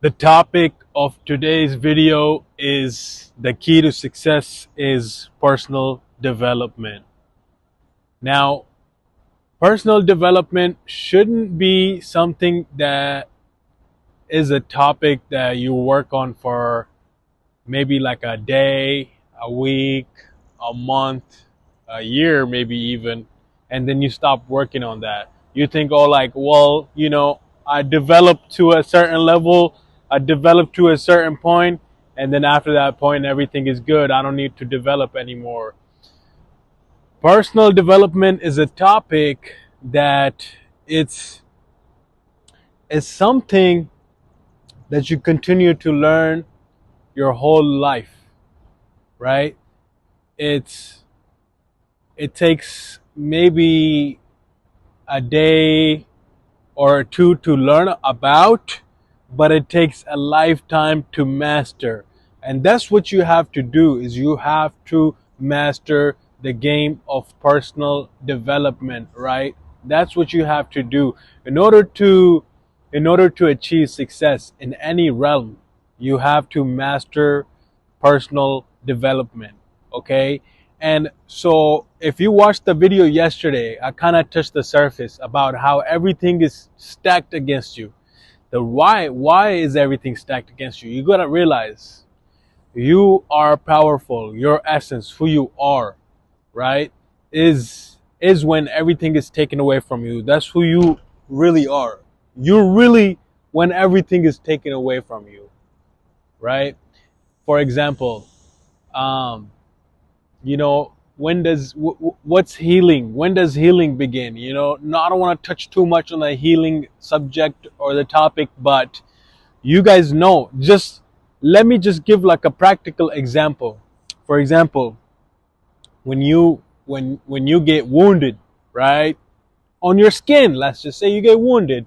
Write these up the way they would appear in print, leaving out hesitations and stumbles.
The topic of today's video is the key to success is personal development. Now, personal development shouldn't be something that is a topic that you work on for maybe like a day, a week, a month, a year, maybe even, and then you stop working on that. You think, oh, like, well, I developed to a certain level, I developed to a certain point, and then after that point, everything is good. I don't need to develop anymore. Personal development is a topic that it's it's something that you continue to learn your whole life, right? It's it takes maybe a day or two to learn about, but it takes a lifetime to master. And that's what you have to do is you have to master the game of personal development, right? That's what you have to do in order to achieve success in any realm. You have to master personal development, okay? And so if you watched the video yesterday, I kind of touched the surface about how everything is stacked against you. The why is everything stacked against you? You got to realize you are powerful. Your essence, who you are, right? Is when everything is taken away from you. That's who you really are. You're really when everything is taken away from you, right? For example, um, what's healing? When does healing begin? No, I don't want to touch too much on the healing subject or the topic, but you guys know. Just let me just give like a practical example. For example, when you get wounded, right, on your skin, let's just say you get wounded,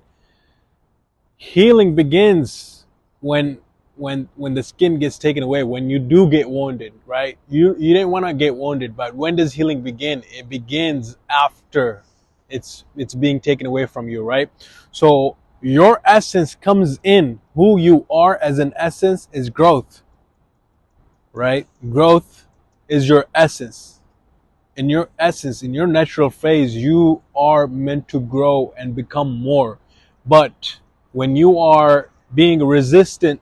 healing begins when when the skin gets taken away, when you do get wounded, right? You didn't want to get wounded, but when does healing begin? It begins after it's being taken away from you, right? So your essence comes in. Who you are as an essence is growth, right? Growth is your essence. In your essence, in your natural phase, you are meant to grow and become more. But when you are being resistant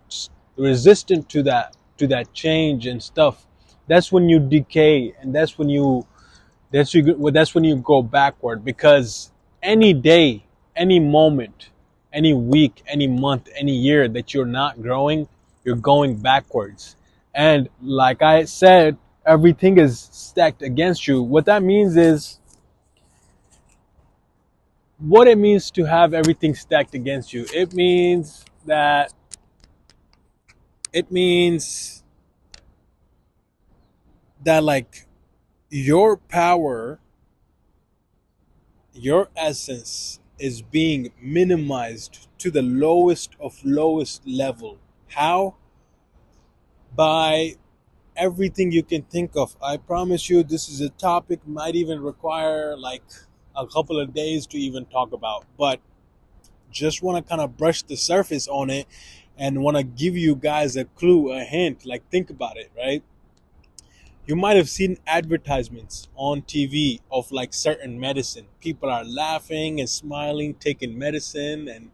to that change and stuff, that's when you decay, and that's when you go backward. Because any day, any moment, any week, any month, any year that you're not growing, you're going backwards. And like I said, everything is stacked against you. What that means is, what it means to have everything stacked against you. It means that like your power, your essence is being minimized to the lowest of lowest level. How? By everything you can think of. I promise you, this is a topic might even require like a couple of days to even talk about, but just want to kind of brush the surface on it and want to give you guys a clue, a hint. Like, think about it, right? You might have seen advertisements on TV of like certain medicine. People are laughing and smiling, taking medicine, and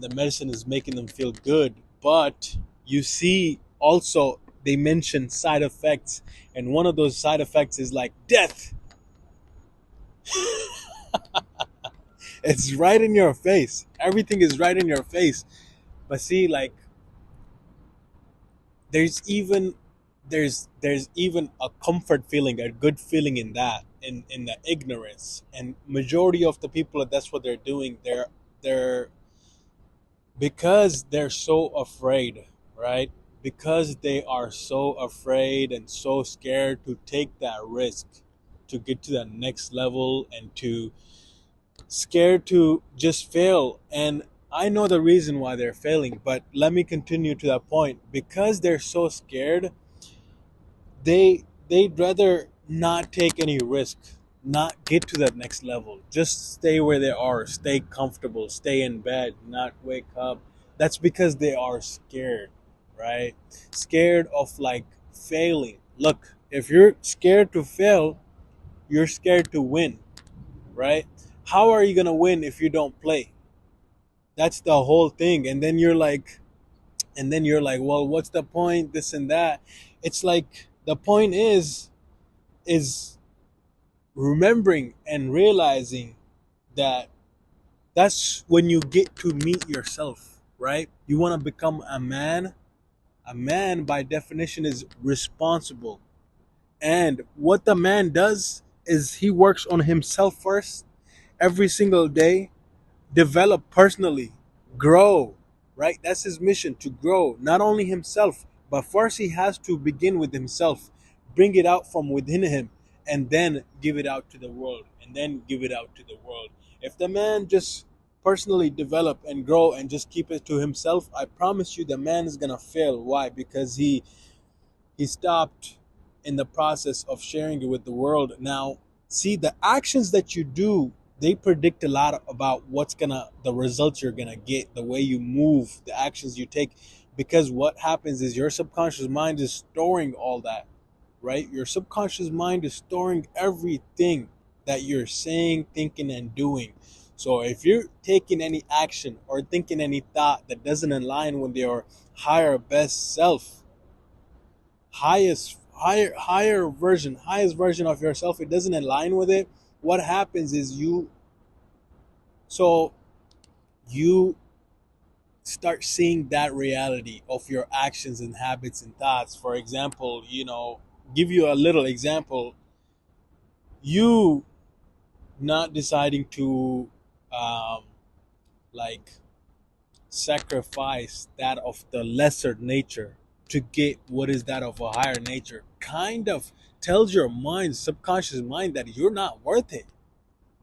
the medicine is making them feel good. But you see, also, they mention side effects, and one of those side effects is like death. It's right in your face. Everything is right in your face. But see, like, there's even there's even a comfort feeling, a good feeling in that, in the ignorance. And majority of the people, that's what they're doing. They're because they're so afraid, right? Because they are so afraid and so scared to take that risk, to get to that next level, and to scared to just fail. And I know the reason why they're failing, but let me continue to that point. Because they're so scared, they'd rather not take any risk, not get to that next level, just stay where they are, stay comfortable, stay in bed, not wake up, That's because they are scared, right? Scared of like failing. Look, if you're scared to fail, you're scared to win, right? How are you going to win if you don't play? That's the whole thing. And then you're like, well, what's the point, this and that? It's like the point is remembering and realizing that that's when you get to meet yourself, right? You want to become a man. A man by definition is responsible, and what the man does is he works on himself first every single day, develop personally, grow, right? That's his mission, to grow, not only himself, but first he has to begin with himself, bring it out from within him, and then give it out to the world, and then give it out to the world. If the man just personally develop and grow and just keep it to himself, I promise you the man is gonna fail. Why? Because he stopped in the process of sharing it with the world. Now, see, the actions that you do, they predict a lot about the results you're gonna get, the way you move, the actions you take. Because what happens is your subconscious mind is storing all that, right? Your subconscious mind is storing everything that you're saying, thinking, and doing. So if you're taking any action or thinking any thought that doesn't align with your higher best self, highest version of yourself, it doesn't align with it, what happens is so you start seeing that reality of your actions and habits and thoughts. For example, give you a little example. You not deciding to um, like sacrifice that of the lesser nature to get what is that of a higher nature kind of tells your mind, subconscious mind, that you're not worth it.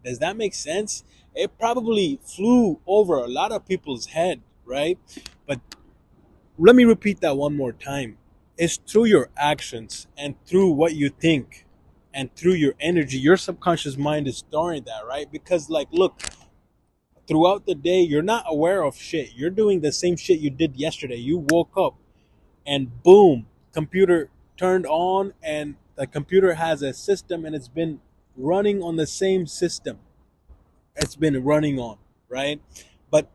Does that make sense? It probably flew over a lot of people's head, right? But let me repeat that one more time. It's through your actions and through what you think and through your energy, your subconscious mind is storing that, right? Because, like, look, throughout the day, you're not aware of shit. You're doing the same shit you did yesterday. You woke up and boom, computer turned on, and the computer has a system and it's been running on the same system it's been running on, right? But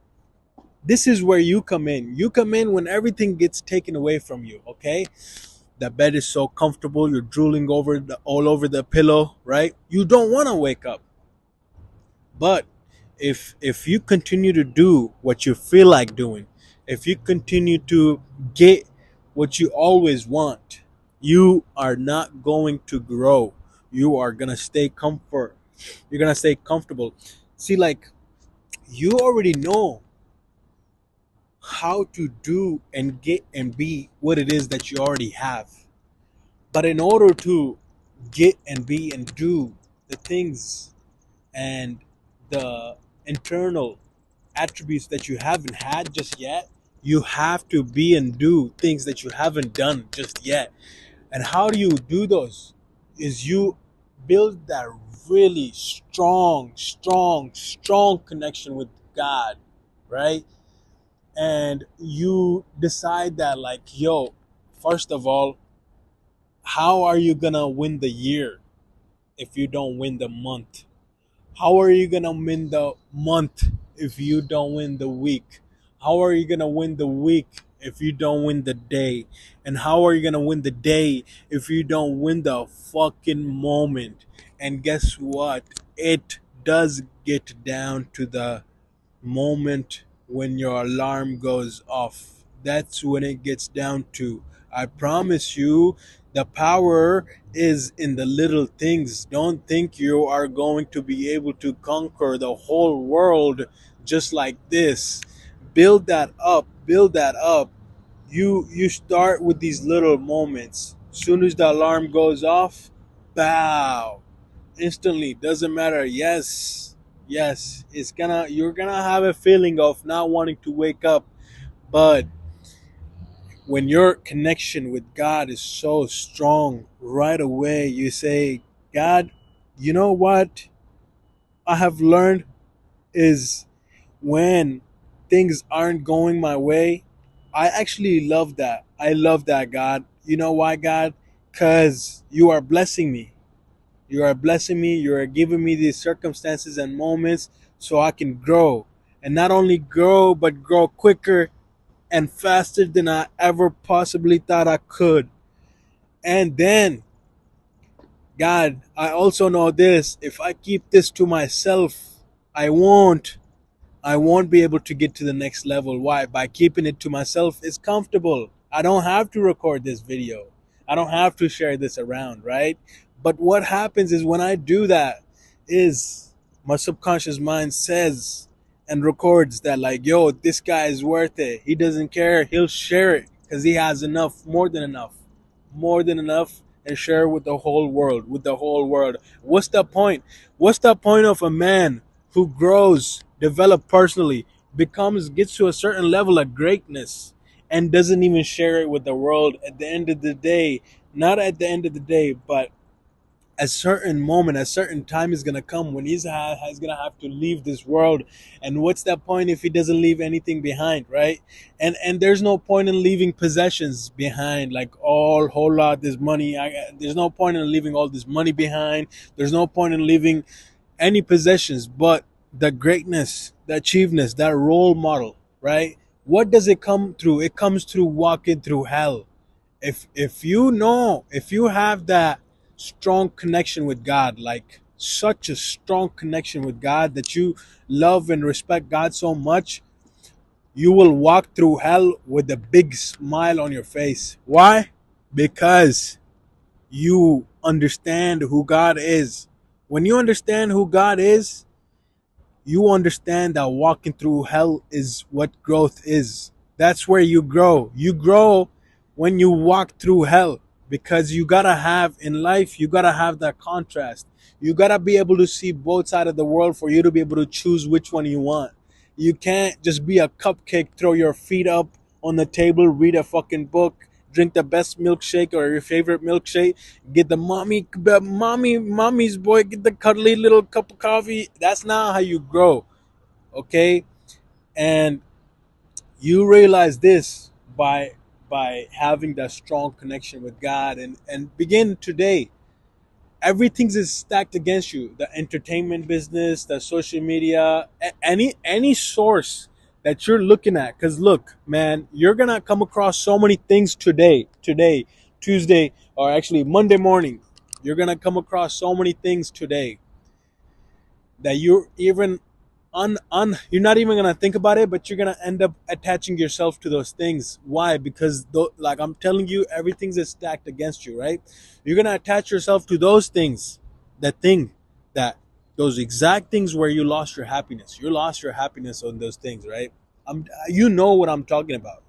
this is where you come in. You come in when everything gets taken away from you, okay? The bed is so comfortable, you're drooling all over the pillow, right? You don't want to wake up. But if you continue to do what you feel like doing, if you continue to get what you always want, you are not going to grow. You are gonna stay comfort. You're gonna stay comfortable. See, like, you already know how to do and get and be what it is that you already have. But in order to get and be and do the things and the internal attributes that you haven't had just yet, you have to be and do things that you haven't done just yet. And how do you do those? Is you build that really strong connection with God, right? And you decide that, like, yo, first of all, how are you gonna win the year if you don't win the month? How are you gonna win the month if you don't win the week? How are you gonna win the week if you don't win the day? And how are you gonna win the day if you don't win the fucking moment? And guess what? It does get down to the moment when your alarm goes off. That's when it gets down to. I promise you, the power is in the little things. Don't think you are going to be able to conquer the whole world just like this. Build that up, build that up. You start with these little moments. Soon as the alarm goes off, bow, instantly, doesn't matter. Yes, you're gonna have a feeling of not wanting to wake up. But when your connection with God is so strong, right away you say, God, you know what I have learned is when things aren't going my way, I actually love that. I love that, God. You know why, God? Because you are blessing me. You are blessing me. You are giving me these circumstances and moments so I can grow. And not only grow, but grow quicker and faster than I ever possibly thought I could. And then, God, I also know this: if I keep this to myself, I won't. I won't be able to get to the next level. Why? By keeping it to myself, it's comfortable. I don't have to record this video. I don't have to share this around, right? But what happens is when I do that, is my subconscious mind says and records that, like, yo, this guy is worth it. He doesn't care. He'll share it because he has enough, more than enough, and share with the whole world. With the whole world. What's the point? What's the point of a man who grows, develop personally, gets to a certain level of greatness, and doesn't even share it with the world at the end of the day? Not at the end of the day, but a certain moment, a certain time is gonna come when he's gonna have to leave this world. And what's that point if he doesn't leave anything behind, right? And there's no point in leaving possessions behind, like all whole lot this money. There's no point in leaving all this money behind. There's no point in leaving any possessions, but the greatness, the achievements, that role model, right? What does it come through? It comes through walking through hell. If you know, if you have that strong connection with God, like such a strong connection with God that you love and respect God so much, you will walk through hell with a big smile on your face. Why? Because you understand who God is. When you understand who God is, you understand that walking through hell is what growth is. That's where you grow. You grow when you walk through hell, because you gotta have in life, you gotta have that contrast. You gotta be able to see both sides of the world for you to be able to choose which one you want. You can't just be a cupcake, throw your feet up on the table, read a fucking book, drink the best milkshake or your favorite milkshake, get the mommy's boy, get the cuddly little cup of coffee. That's not how you grow, okay? And you realize this by having that strong connection with God, and begin today. Everything's is stacked against you: the entertainment business, the social media, any source that you're looking at. Because look, man, you're gonna come across so many things today, Tuesday, or actually Monday morning. You're gonna come across so many things today that you're even you're not even gonna think about it, but you're gonna end up attaching yourself to those things. Why? Because like I'm telling you, everything's is stacked against you, right? You're gonna attach yourself to those things, that thing, that those exact things where you lost your happiness. You lost your happiness on those things, right? You know what I'm talking about.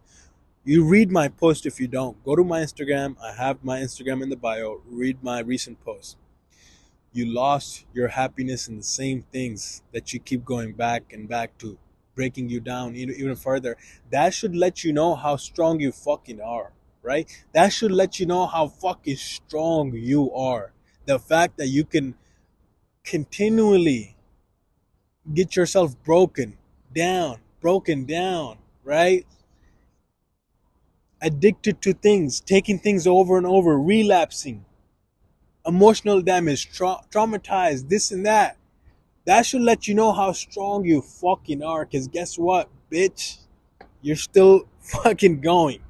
You read my post. If you don't, go to my Instagram. I have my Instagram in the bio. Read my recent post. You lost your happiness in the same things that you keep going back and back to, breaking you down even further. That should let you know how strong you fucking are, right? That should let you know how fucking strong you are. The fact that you can continually get yourself broken down, right? Addicted to things, taking things over and over, relapsing, emotional damage, traumatized, this and that. That should let you know how strong you fucking are. Because guess what, bitch? You're still fucking going.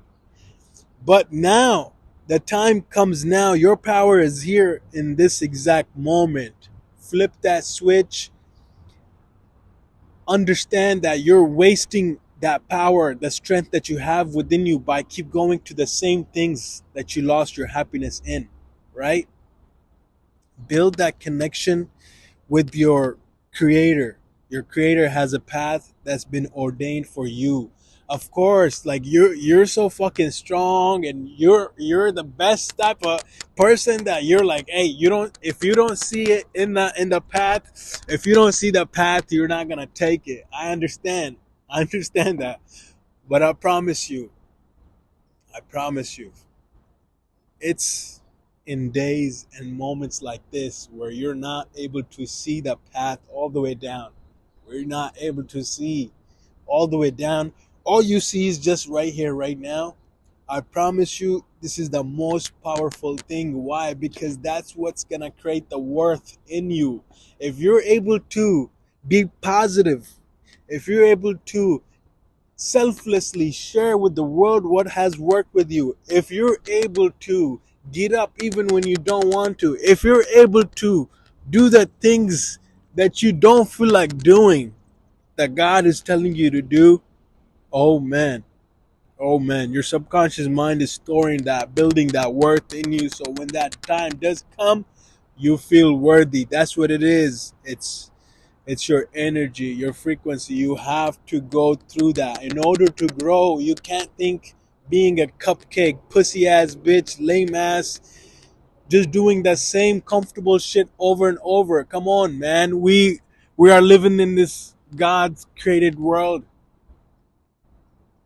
But now, the time comes now. Your power is here in this exact moment. Flip that switch. Understand that you're wasting that power, the strength that you have within you by keep going to the same things that you lost your happiness in, right? Build that connection with your creator. Your creator has a path that's been ordained for you. Of course, like you're so fucking strong, and you're the best type of person that you're like, hey, you don't, if you don't see it in the path, if you don't see the path, you're not gonna take it. I understand that. But I promise you, it's in days and moments like this where you're not able to see the path all the way down, where you're not able to see all the way down. All you see is just right here, right now. I promise you, this is the most powerful thing. Why? Because that's what's gonna create the worth in you. If you're able to be positive, if you're able to selflessly share with the world what has worked with you, if you're able to get up even when you don't want to, if you're able to do the things that you don't feel like doing, that God is telling you to do, oh man, oh man, your subconscious mind is storing that, building that worth in you. So when that time does come, you feel worthy. That's what it is. It's your energy, your frequency. You have to go through that in order to grow. You can't think being a cupcake, pussy ass bitch, lame ass, just doing the same comfortable shit over and over. Come on, man. We are living in this God's created world.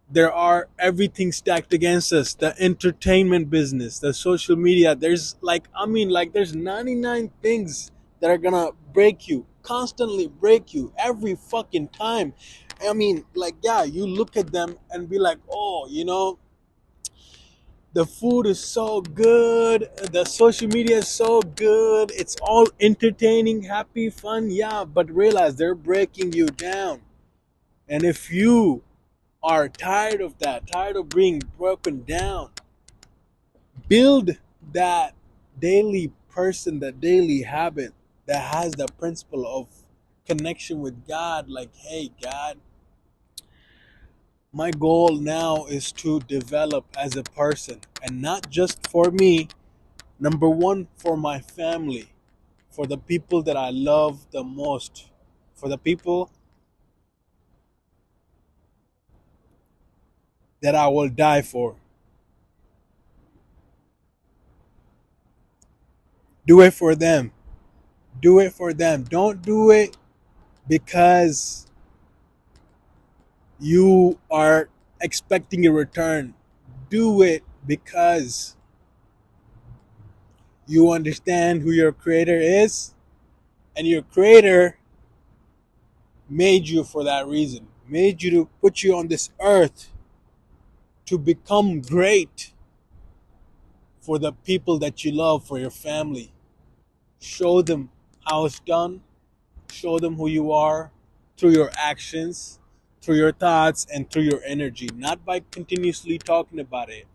There are everything stacked against us, the entertainment business, the social media. There's like, I mean, like there's 99 things that are gonna break you, constantly break you every fucking time. I mean, like, yeah, you look at them and be like, oh, the food is so good, the social media is so good, it's all entertaining, happy, fun, yeah, but realize they're breaking you down. And if you are tired of that, tired of being broken down, build that daily person, that daily habit that has the principle of connection with God. Like, hey, God, my goal now is to develop as a person, and not just for me. Number one, for my family, for the people that I love the most, for the people that I will die for. Do it for them. Do it for them. Don't do it because you are expecting a return. Do it because you understand who your creator is, and your creator made you for that reason. Made you to put you on this earth to become great for the people that you love, for your family. Show them how it's done. Show them who you are through your actions, through your thoughts, and through your energy, not by continuously talking about it.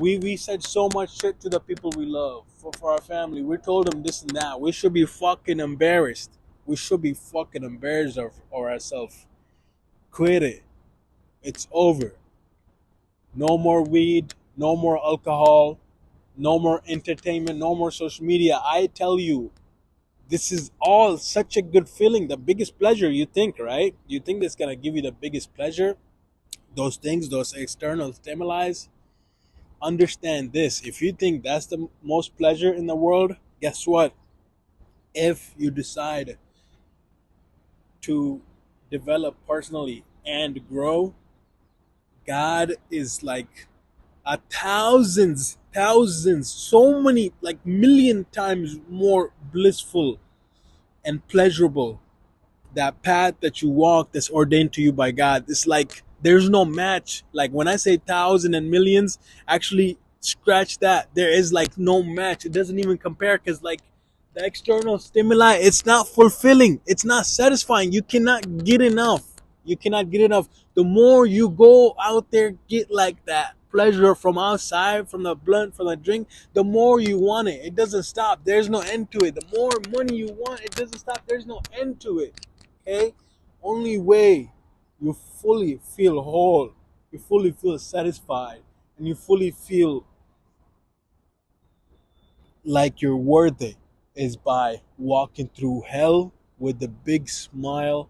We said so much shit to the people we love, for our family. We told them this and that. We should be fucking embarrassed. We should be fucking embarrassed of ourselves. Quit it. It's over. No more weed, no more alcohol, no more entertainment, no more social media. I tell you, this is all such a good feeling. The biggest pleasure, you think, right? You think that's gonna give you the biggest pleasure? Those things, those external stimuli. Understand this. If you think that's the most pleasure in the world, guess what? If you decide to develop personally and grow, God is like thousands, so many, like million times more blissful and pleasurable. That path that you walk that's ordained to you by God, it's like there's no match. Like when I say thousand and millions, actually scratch that. There is like no match. It doesn't even compare, because like the external stimuli, it's not fulfilling. It's not satisfying. You cannot get enough. You cannot get enough. The more you go out there, get like that pleasure from outside, from the blunt, from the drink, the more you want it. It doesn't stop. There's no end to it. The more money you want, it doesn't stop. There's no end to it. Okay? Only way you fully feel whole, you fully feel satisfied, and you fully feel like you're worthy is by walking through hell with a big smile,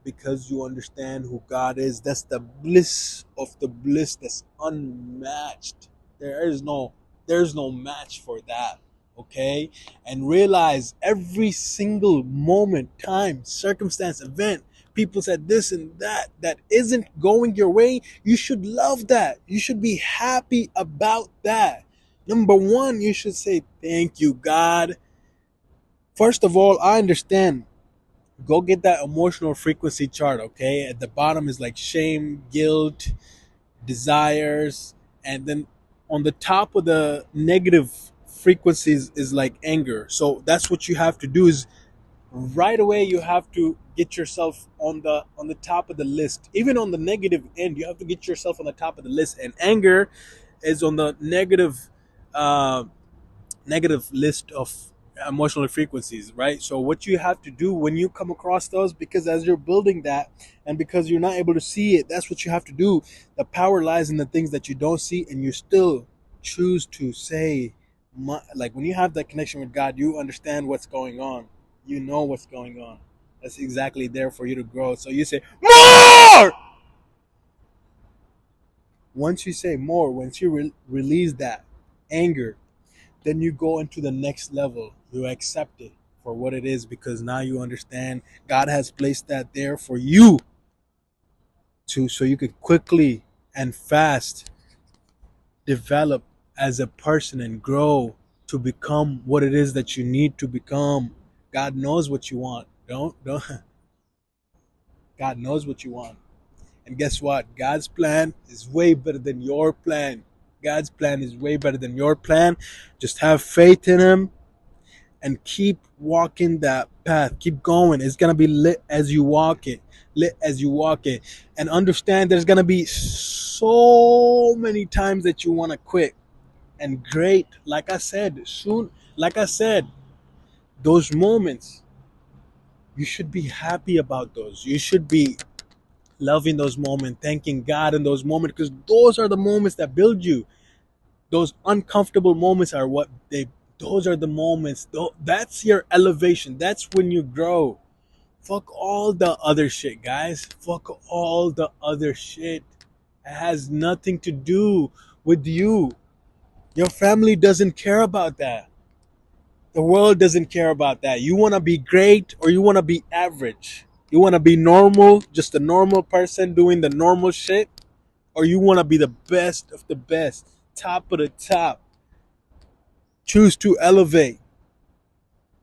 because you understand who God is. That's the bliss of the bliss that's unmatched. There's no match for that. Okay? And realize every single moment, time, circumstance, event, people said this and that isn't going your way, you should love that. You should be happy about that. Number one, you should say, thank you, God. First of all, I understand Go get that emotional frequency chart, okay? At the bottom is like shame, guilt, desires, and then on the top of the negative frequencies is like anger. So that's what you have to do is right away you have to get yourself on the top of the list. Even on the negative end, you have to get yourself on the top of the list. And anger is on the uh, negative list of emotional frequencies, right? So what you have to do when you come across those, because as you're building that and because you're not able to see it, that's what you have to do. The power lies in the things that you don't see, and you still choose to say, like when you have that connection with God, you understand what's going on. You know what's going on. That's exactly there for you to grow. So you say more. Once you say more, once you release that anger, then you go into the next level. You accept it for what it is because now you understand God has placed that there for you to so you could quickly and fast develop as a person and grow to become what it is that you need to become. God knows what you want. Don't God knows what you want. And guess what? God's plan is way better than your plan. God's plan is way better than your plan. Just have faith in him and keep walking that path. Keep going. It's gonna be lit as you walk it. Lit as you walk it. And understand there's gonna be so many times that you wanna quit. And great, like I said, soon, like I said, those moments, you should be happy about those. You should be loving those moments, thanking God in those moments, because those are the moments that build you. Those uncomfortable moments are what they those are the moments. That's your elevation. That's when you grow. Fuck all the other shit, guys. Fuck all the other shit. It has nothing to do with you. Your family doesn't care about that. The world doesn't care about that. You want to be great or you want to be average. You want to be normal, just a normal person doing the normal shit, or you want to be the best of the best, top of the top. Choose to elevate.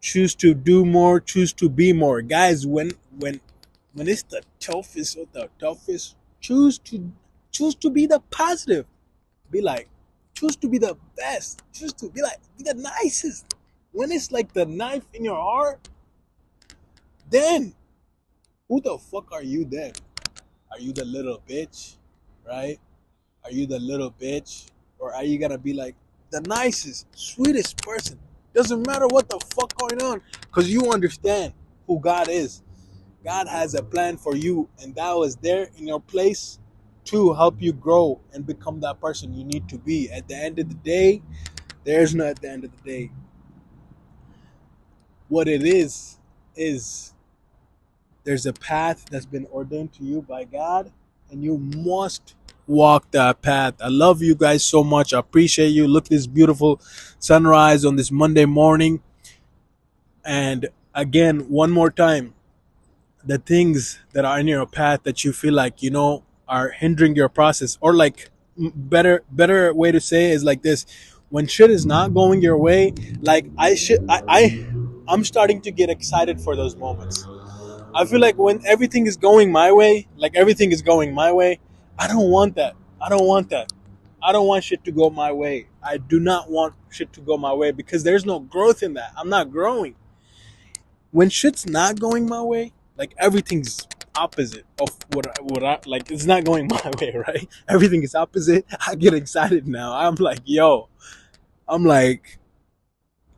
Choose to do more. Choose to be more, guys. When it's the toughest of the toughest, choose to be the positive. Be like, choose to be the best. Choose to be like, be the nicest. When it's like the knife in your heart, then who the fuck are you then? Are you the little bitch, right? Are you the little bitch, or are you gonna be like the nicest, sweetest person? Doesn't matter what the fuck going on, cause you understand who God is. God has a plan for you, and that was there in your place to help you grow and become that person you need to be. At the end of the day, there's no at the end of the day. What it is there's a path that's been ordained to you by God, and you must walk that path. I love you guys so much. I appreciate you. Look at this beautiful sunrise on this Monday morning. And again, one more time, the things that are in your path that you feel like are hindering your process, or like better way to say it is like this: when shit is not going your way, like I'm starting to get excited for those moments. I feel like when everything is going my way, like everything is going my way, I don't want that. I don't want that. I don't want shit to go my way. I do not want shit to go my way because there's no growth in that. I'm not growing. When shit's not going my way, like everything's opposite of what I like. It's not going my way, right? Everything is opposite. I get excited now. I'm like, yo, I'm like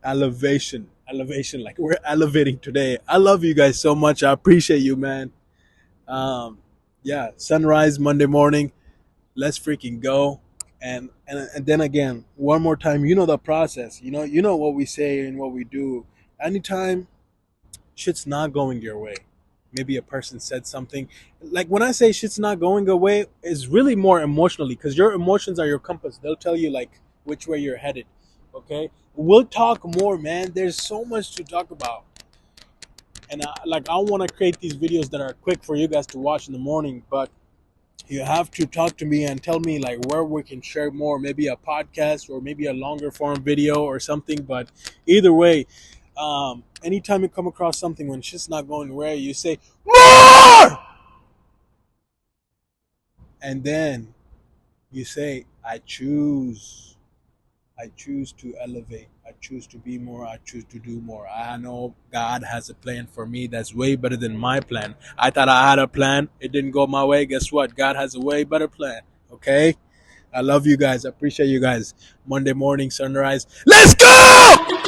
elevation. Like we're elevating today. I love you guys so much. I appreciate you, man. Um, yeah, sunrise Monday morning. Let's freaking go. And then again, one more time. You know the process. You know what we say and what we do. Anytime shit's not going your way, maybe a person said something. Like when I say shit's not going your way, is really more emotionally because your emotions are your compass. They'll tell you like which way you're headed. Okay, we'll talk more, man. There's so much to talk about. And I want to create these videos that are quick for you guys to watch in the morning, but you have to talk to me and tell me like where we can share more, maybe a podcast or maybe a longer form video or something. But either way, anytime you come across something when shit's not going where you say more, and then you say, I choose to elevate. I choose to be more. I choose to do more. I know God has a plan for me that's way better than my plan. I thought I had a plan. It didn't go my way. Guess what? God has a way better plan. Okay? I love you guys. I appreciate you guys. Monday morning, sunrise. Let's go!